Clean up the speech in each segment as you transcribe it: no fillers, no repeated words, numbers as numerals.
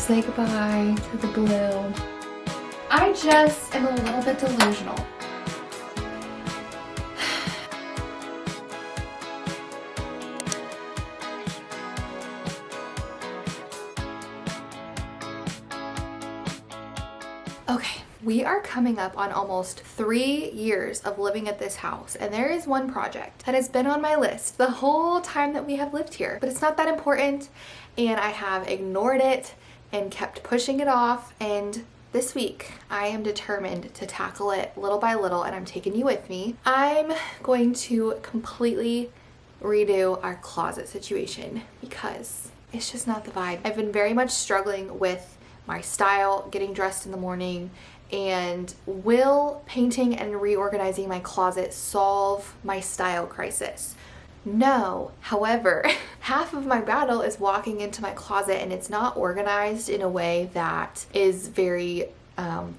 say goodbye to the blue. I just am a little bit delusional. Okay, we are coming up on almost 3 years of living at this house, and there is one project that has been on my list the whole time that we have lived here, but it's not that important, and I have ignored it and kept pushing it off. And this week I am determined to tackle it little by little, and I'm taking you with me. I'm going to completely redo our closet situation because it's just not the vibe. I've been very much struggling with my style, getting dressed in the morning, and will painting and reorganizing my closet solve my style crisis? No. However, half of my battle is walking into my closet and it's not organized in a way that is very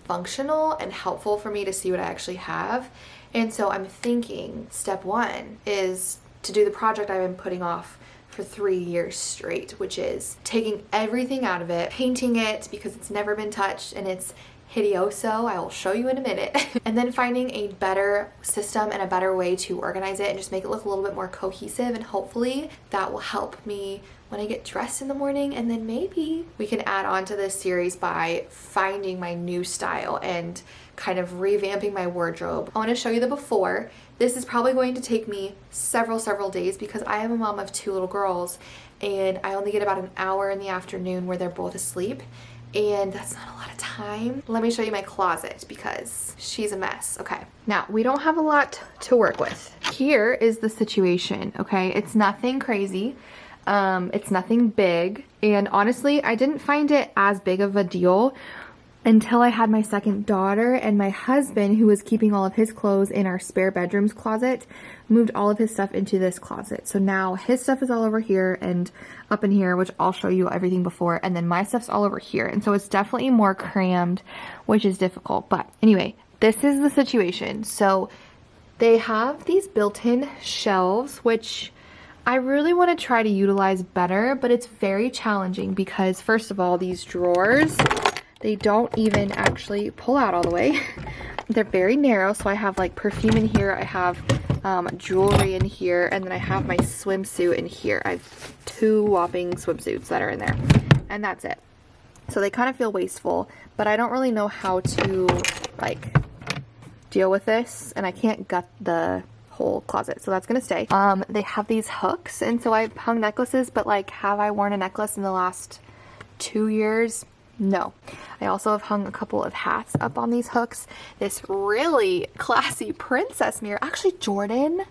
functional and helpful for me to see what I actually have. And so I'm thinking step one is to do the project I've been putting off for 3 years straight, which is taking everything out of it, painting it because it's never been touched and it's hideoso. I will show you in a minute. And then finding a better system and a better way to organize it and just make it look a little bit more cohesive, and hopefully that will help me when I get dressed in the morning. And then maybe we can add on to this series by finding my new style and kind of revamping my wardrobe. I want to show you the before. This is probably going to take me several days because I am a mom of 2 little girls and I only get about an hour in the afternoon where they're both asleep, and that's not a lot of time. Let me show you my closet because she's a mess. Okay, now we don't have a lot to work with. Here is the situation, okay? It's nothing crazy. It's nothing big, and honestly, I didn't find it as big of a deal until I had my second daughter, and my husband, who was keeping all of his clothes in our spare bedrooms closet, moved all of his stuff into this closet. So now his stuff is all over here and up in here, which I'll show you everything before, and then my stuff's all over here. And so it's definitely more crammed, which is difficult. But anyway, this is the situation. So they have these built-in shelves, which I really want to try to utilize better, but it's very challenging because, first of all, these drawers, they don't even actually pull out all the way. They're very narrow, so I have like perfume in here, I have jewelry in here, and then I have my swimsuit in here. I have 2 whopping swimsuits that are in there, and that's it. So they kind of feel wasteful, but I don't really know how to like deal with this, and I can't gut the whole closet, so that's gonna stay. They have these hooks, and so I've hung necklaces, but like, have I worn a necklace in the last 2 years? No. I also have hung a couple of hats up on these hooks. This really classy princess mirror. Actually, Jordan,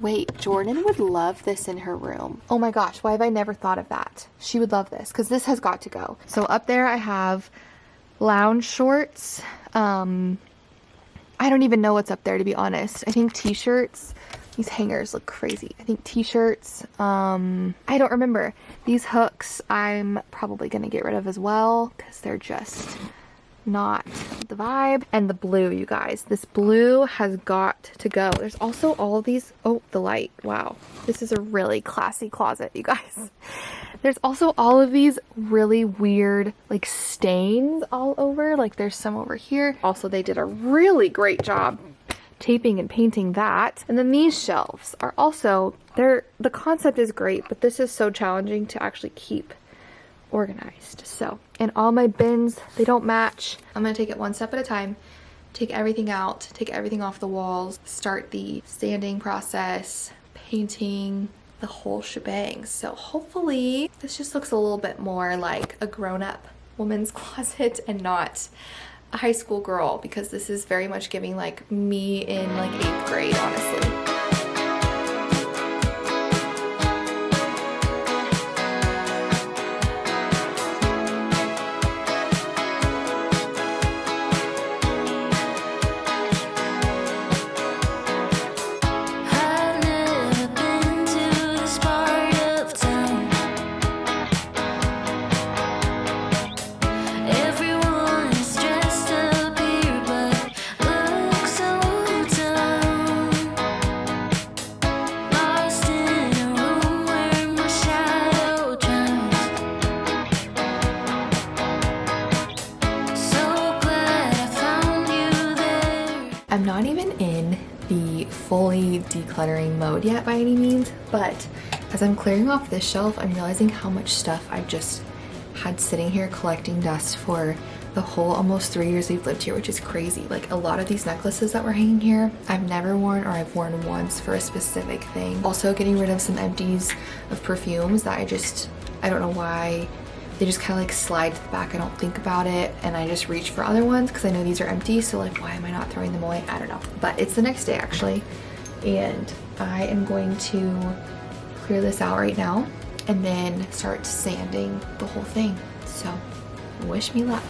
wait, Jordan would love this in her room. Oh my gosh, why have I never thought of that? She would love this because this has got to go. So up there I have lounge shorts. I don't even know what's up there, to be honest. I think t-shirts. These hangers look crazy. I think t-shirts. I don't remember. These hooks I'm probably gonna get rid of as well because they're just not the vibe. And the blue, you guys. This blue has got to go. There's also all of these. Oh, the light. Wow. This is a really classy closet, you guys. There's also all of these really weird like stains all over. Like there's some over here. Also, they did a really great job taping and painting that. And then these shelves are also, the concept is great, but this is so challenging to actually keep organized. So, and all my bins, they don't match. I'm gonna take it one step at a time, take everything out, take everything off the walls, start the sanding process, painting, the whole shebang. So hopefully this just looks a little bit more like a grown-up woman's closet and not a high school girl, because this is very much giving like me in like 8th grade, honestly. I'm not even in the fully decluttering mode yet by any means, but as I'm clearing off this shelf, I'm realizing how much stuff I've just had sitting here collecting dust for the whole almost 3 years we've lived here, which is crazy. Like, a lot of these necklaces that were hanging here, I've never worn, or I've worn once for a specific thing. Also getting rid of some empties of perfumes that I don't know why. They just kind of like slide to the back. I don't think about it, and I just reach for other ones because I know these are empty, so like, why am I not throwing them away? I don't know. But it's the next day actually, and I am going to clear this out right now and then start sanding the whole thing. So wish me luck.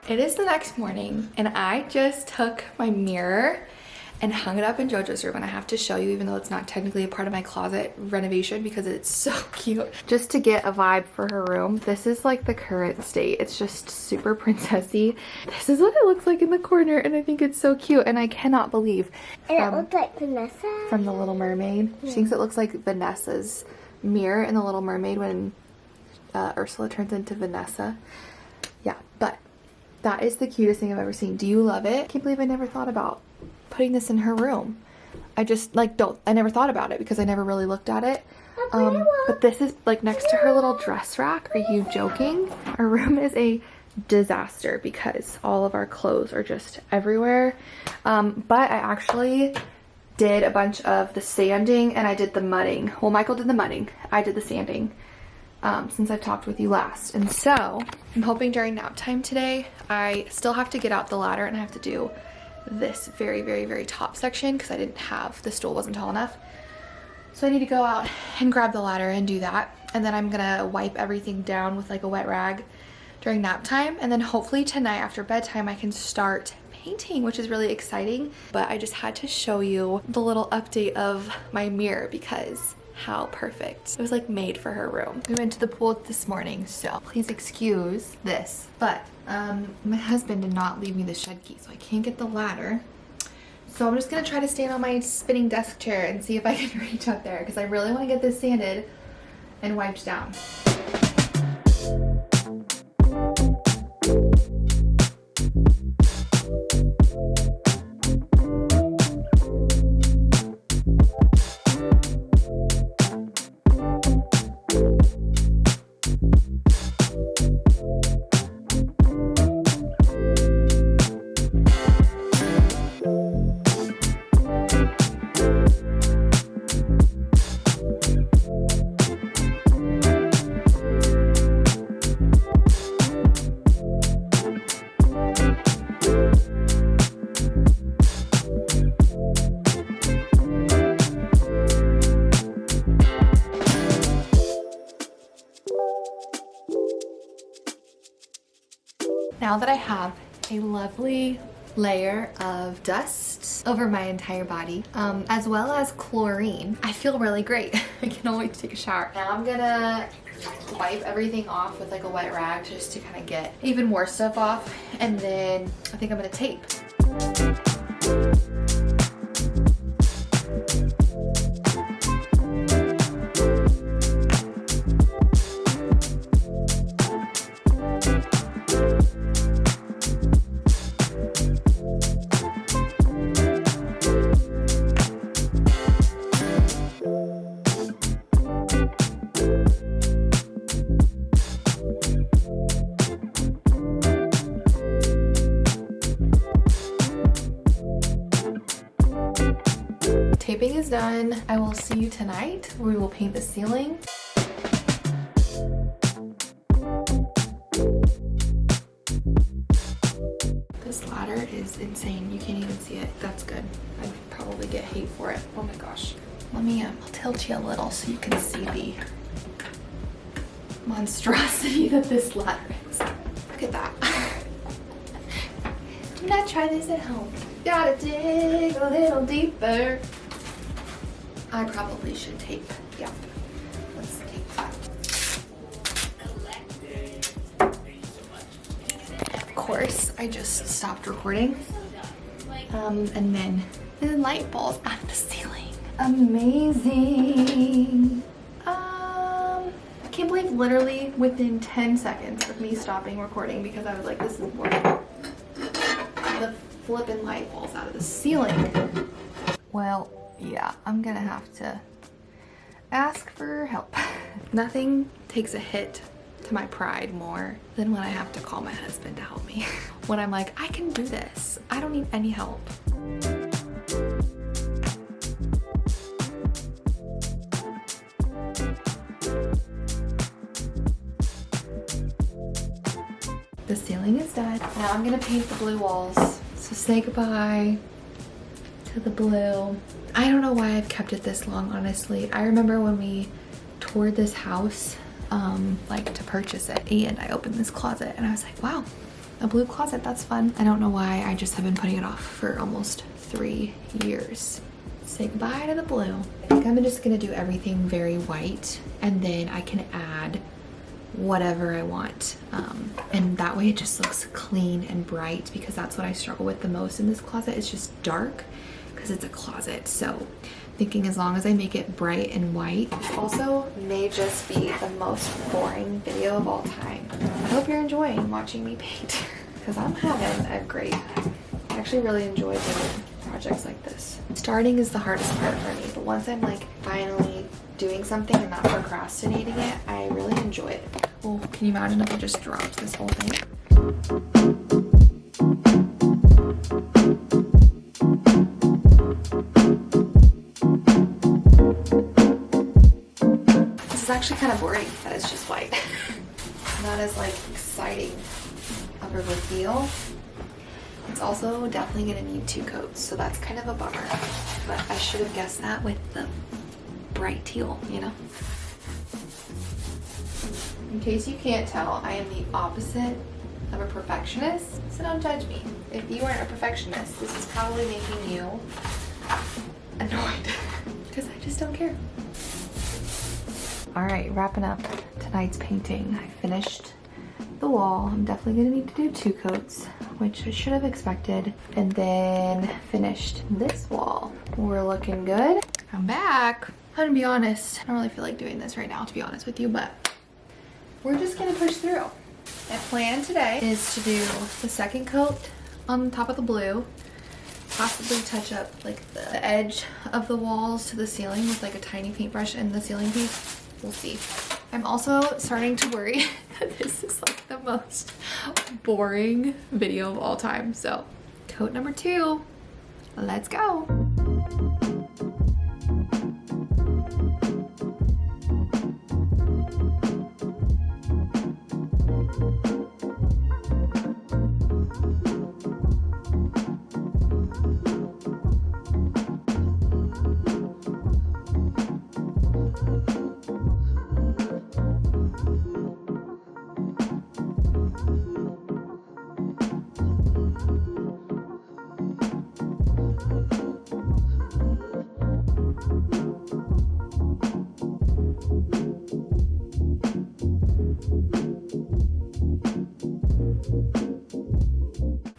It is the next morning, and I just took my mirror and hung it up in JoJo's room, and I have to show you, even though it's not technically a part of my closet renovation, because it's so cute. Just to get a vibe for her room, this is like the current state. It's just super princessy. This is what it looks like in the corner, and I think it's so cute, and I cannot believe. And it looks like Vanessa. From The Little Mermaid. Yeah. She thinks it looks like Vanessa's mirror in The Little Mermaid when Ursula turns into Vanessa. Yeah, but that is the cutest thing I've ever seen. Do you love it? I can't believe I never thought about putting this in her room. I just like I never thought about it because I never really looked at it. But this is like next to her little dress rack. Are you joking? Our room is a disaster because all of our clothes are just everywhere. But I actually did a bunch of the sanding and I did the mudding. Well, Michael did the mudding. I did the sanding. Since I've talked with you last. And so I'm hoping during nap time today, I still have to get out the ladder and I have to do this very, very, very top section because I didn't have, the stool wasn't tall enough. So I need to go out and grab the ladder and do that. And then I'm gonna wipe everything down with like a wet rag during nap time. And then hopefully tonight after bedtime, I can start painting, which is really exciting. But I just had to show you the little update of my mirror because how perfect. It was like made for her room. We went to the pool this morning, so please excuse this. But my husband did not leave me the shed key, so I can't get the ladder. So I'm just gonna try to stand on my spinning desk chair and see if I can reach out there because I really want to get this sanded and wiped down. Now that I have a lovely layer of dust over my entire body, as well as chlorine, I feel really great. I can't wait to take a shower. Now I'm gonna wipe everything off with like a wet rag just to kind of get even more stuff off, and then I think I'm gonna tape. Taping is done. I will see you tonight. We will paint the ceiling. insane. You can't even see it. That's good. I'd probably get hate for it. Oh my gosh. Let me, I'll tilt you a little so you can see the monstrosity that this ladder is. Look at that. Do not try this at home. Gotta dig a little deeper. I probably should tape. Yep. Let's tape that. Of course, I just stopped recording. And then the light falls out of the ceiling. Amazing. I can't believe literally within 10 seconds of me stopping recording because I was like, this is boring. The flippin' light falls out of the ceiling. Well, yeah, I'm gonna have to ask for help. Nothing takes a hit to my pride more than when I have to call my husband to help me. When I'm like, I can do this. I don't need any help. The ceiling is done. Now I'm gonna paint the blue walls. So say goodbye to the blue. I don't know why I've kept it this long, honestly. I remember when we toured this house, like to purchase it, and I opened this closet and I was like, wow, a blue closet, that's fun. I don't know why, I just have been putting it off for almost 3 years. Say goodbye to the blue. I think I'm just gonna do everything very white, and then I can add whatever I want, and that way it just looks clean and bright, because that's what I struggle with the most in this closet. It's just dark because it's a closet. So thinking as long as I make it bright and white. This also may just be the most boring video of all time. I hope you're enjoying watching me paint because I'm having a great, I actually really enjoy doing projects like this. Starting is the hardest part for me, but once I'm like finally doing something and not procrastinating it, I really enjoy it. Oh, can you imagine if I just dropped this whole thing? This is actually kind of boring that it's just white. Not as like exciting of a reveal. It's also definitely gonna need 2 coats, so that's kind of a bummer. But I should have guessed that with the bright teal, you know? In case you can't tell, I am the opposite of a perfectionist, so don't judge me. If you aren't a perfectionist, this is probably making you annoyed because I just don't care. All right, wrapping up tonight's painting. I finished the wall. I'm definitely gonna need to do 2 coats, which I should have expected, and then finished this wall. We're looking good. I'm back. I'm gonna be honest, I don't really feel like doing this right now, to be honest with you, but we're just gonna push through. My plan today is to do the 2nd coat on top of the blue, possibly touch up like the edge of the walls to the ceiling with like a tiny paintbrush and the ceiling piece. We'll see. I'm also starting to worry that this is like the most boring video of all time. So coat number 2, let's go.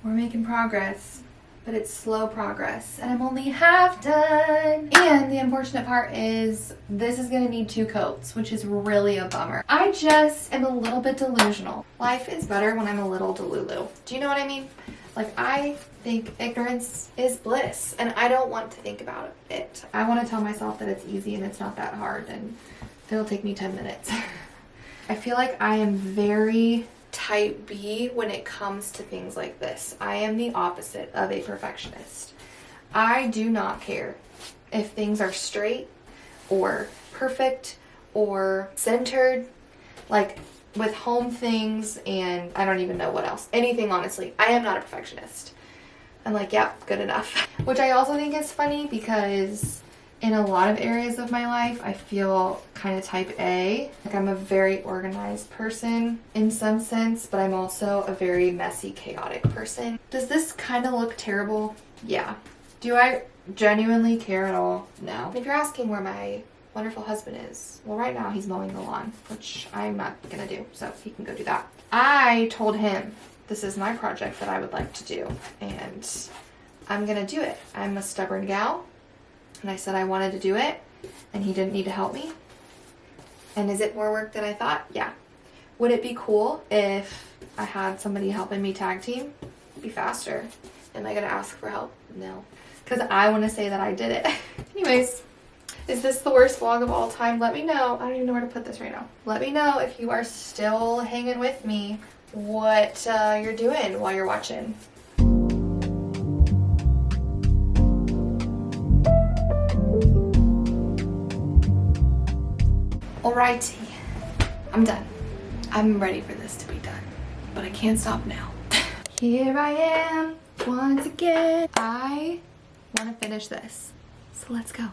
Making progress, but it's slow progress, and I'm only half done. And the unfortunate part is this is gonna need 2 coats, which is really a bummer. I just am a little bit delusional. Life is better when I'm a little delulu. Do you know what I mean? Like, I think ignorance is bliss, and I don't want to think about it. I want to tell myself that it's easy and it's not that hard, and it'll take me 10 minutes. I feel like I am very type B when it comes to things like this. I am the opposite of a perfectionist. I do not care if things are straight or perfect or centered, like with home things, and I don't even know what else. Anything, honestly. I am not a perfectionist. I'm like, yep, good enough. Which I also think is funny because in a lot of areas of my life, I feel kind of type A. Like I'm a very organized person in some sense, but I'm also a very messy, chaotic person. Does this kind of look terrible? Yeah. Do I genuinely care at all? No. If you're asking where my wonderful husband is, well, right now he's mowing the lawn, which I'm not gonna do, so he can go do that. I told him this is my project that I would like to do, and I'm gonna do it. I'm a stubborn gal, and I said I wanted to do it, and he didn't need to help me. And is it more work than I thought? Yeah. Would it be cool if I had somebody helping me tag team? It'd be faster. Am I gonna ask for help? No. Because I want to say that I did it. Anyways, is this the worst vlog of all time? Let me know. I don't even know where to put this right now. Let me know if you are still hanging with me, what you're doing while you're watching. Alrighty, I'm done. I'm ready for this to be done, but I can't stop now. Here I am once again. I want to finish this, so let's go.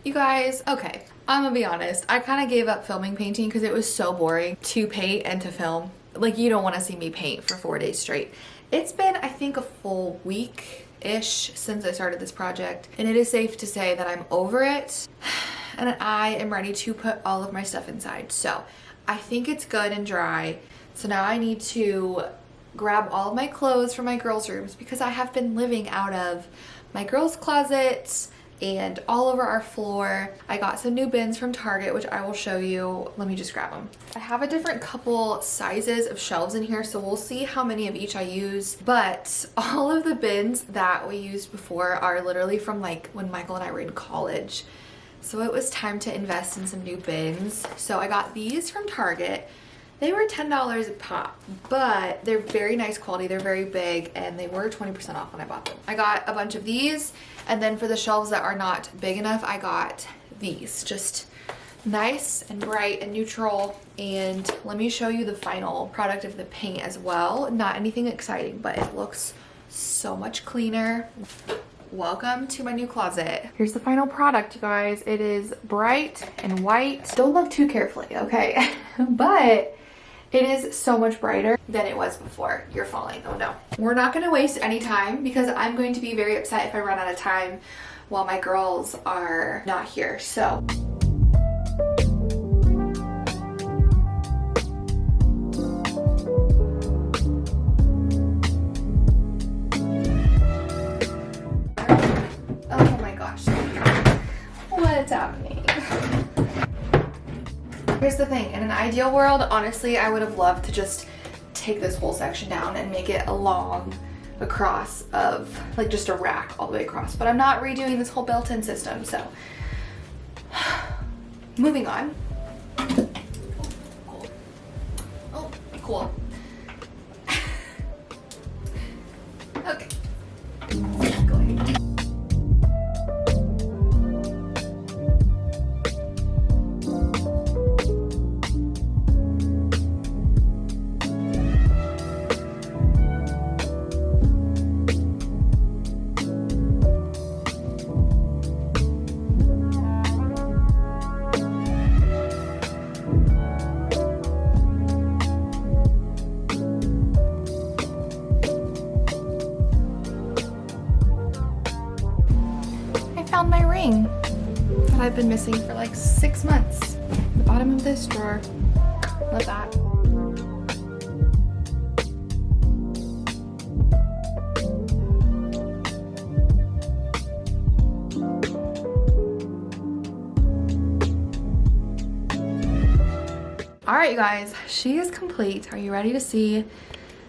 You guys, okay, I'm gonna be honest. I kind of gave up filming painting because it was so boring to paint and to film. Like, you don't want to see me paint for 4 days straight. It's been, I think, a full week-ish since I started this project, and it is safe to say that I'm over it, and I am ready to put all of my stuff inside. So I think it's good and dry. So now I need to grab all of my clothes from my girls' rooms because I have been living out of my girls' closets and all over our floor. I got some new bins from Target, which I will show you. Let me just grab them. I have a different couple sizes of shelves in here, so we'll see how many of each I use. But all of the bins that we used before are literally from like when Michael and I were in college. So it was time to invest in some new bins. So I got these from Target. They were $10 a pop, but they're very nice quality. They're very big, and they were 20% off when I bought them. I got a bunch of these, and then for the shelves that are not big enough, I got these. Just nice and bright and neutral. And let me show you the final product of the paint as well. Not anything exciting, but it looks so much cleaner. Welcome to my new closet. Here's the final product, you guys. It is bright and white. Don't look too carefully, okay? But it is so much brighter than it was before. You're falling. Oh no. We're not going to waste any time because I'm going to be very upset if I run out of time while my girls are not here. So oh my gosh. What's happening? Here's the thing, in an ideal world, honestly, I would have loved to just take this whole section down and make it along across of, like, just a rack all the way across. But I'm not redoing this whole built-in system, so. Moving on. Cool. Oh, cool. Okay. Going. Found my ring that I've been missing for like 6 months. The bottom of this drawer. Love that. All right, you guys, she is complete. Are you ready to see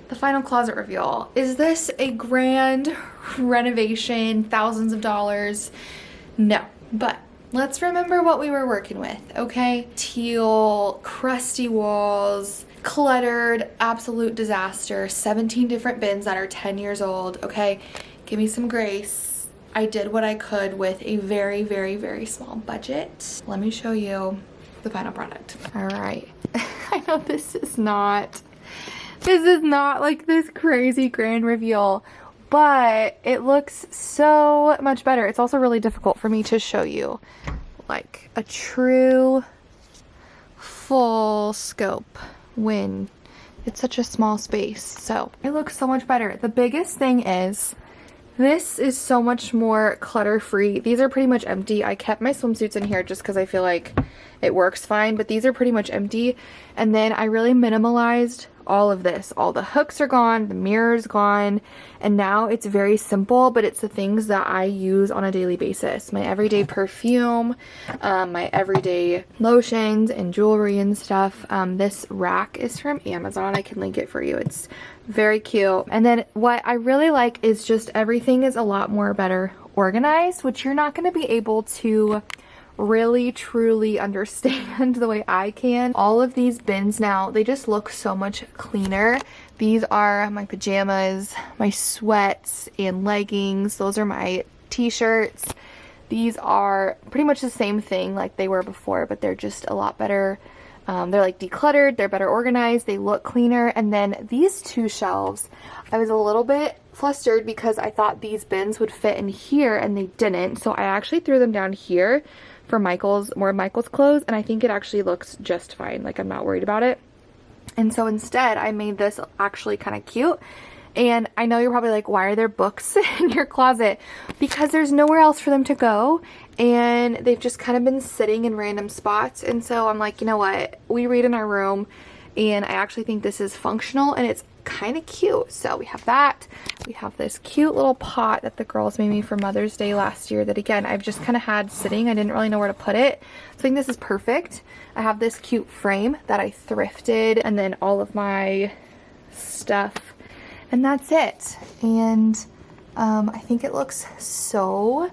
the final closet reveal? Is this a grand renovation, thousands of dollars? No, but let's remember what we were working with, okay? Teal, crusty walls, cluttered, absolute disaster. 17 different bins that are 10 years old. Okay, give me some grace. I did what I could with a very, very, very small budget. Let me show you the final product. All right. I know this is not like this crazy grand reveal, but it looks so much better. It's also really difficult for me to show you like a true full scope when it's such a small space. So it looks so much better. The biggest thing is this is so much more clutter free. These are pretty much empty. I kept my swimsuits in here just because I feel like it works fine, but these are pretty much empty. And then I really minimalized all of this. All the hooks are gone, the mirror's gone, and now it's very simple, but it's the things that I use on a daily basis. My everyday perfume, my everyday lotions and jewelry and stuff. This rack is from Amazon. I can link it for you. It's very cute. And then what I really like is just everything is a lot more better organized, which you're not going to be able to really truly understand the way I can. All of these bins now, they just look so much cleaner. These are my pajamas, my sweats and leggings. Those are my t-shirts. These are pretty much the same thing like they were before, but they're just a lot better. They're like decluttered, they're better organized, they look cleaner. And then these two shelves, I was a little bit flustered because I thought these bins would fit in here and they didn't. So I actually threw them down here for more of Michael's clothes, and I think it actually looks just fine. Like, I'm not worried about it. And so instead I made this actually kind of cute. And I know you're probably like, why are there books in your closet? Because there's nowhere else for them to go, and they've just kind of been sitting in random spots. And so I'm like, you know what, we read in our room, and I actually think this is functional and it's kind of cute. So we have that. We have this cute little pot that the girls made me for Mother's Day last year that, again, I've just kind of had sitting. I didn't really know where to put it. So I think this is perfect. I have this cute frame that I thrifted, and then all of my stuff, and that's it. And I think it looks so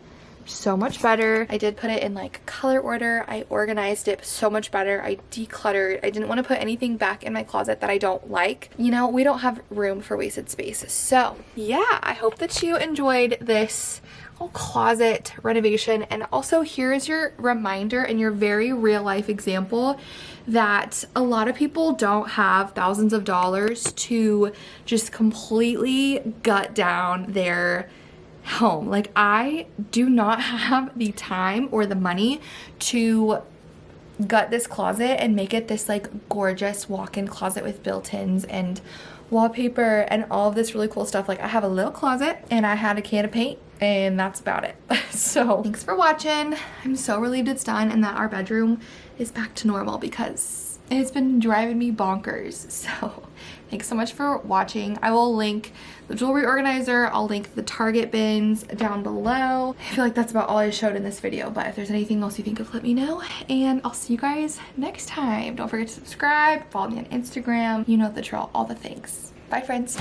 much better. I did put it in like color order. I organized it so much better. I decluttered. I didn't want to put anything back in my closet that I don't like. You know, we don't have room for wasted space. So yeah, I hope that you enjoyed this whole closet renovation. And also, here is your reminder and your very real life example that a lot of people don't have thousands of dollars to just completely gut down their home. Like, I do not have the time or the money to gut this closet and make it this like gorgeous walk-in closet with built-ins and wallpaper and all of this really cool stuff. Like, I have a little closet and I had a can of paint, and that's about it. So thanks for watching. I'm so relieved it's done and that our bedroom is back to normal because it's been driving me bonkers. So thanks so much for watching. I will link the jewelry organizer. I'll link the Target bins down below. I feel like that's about all I showed in this video, but if there's anything else you think of, let me know, and I'll see you guys next time. Don't forget to subscribe, follow me on Instagram. You know the drill, all the things. Bye, friends.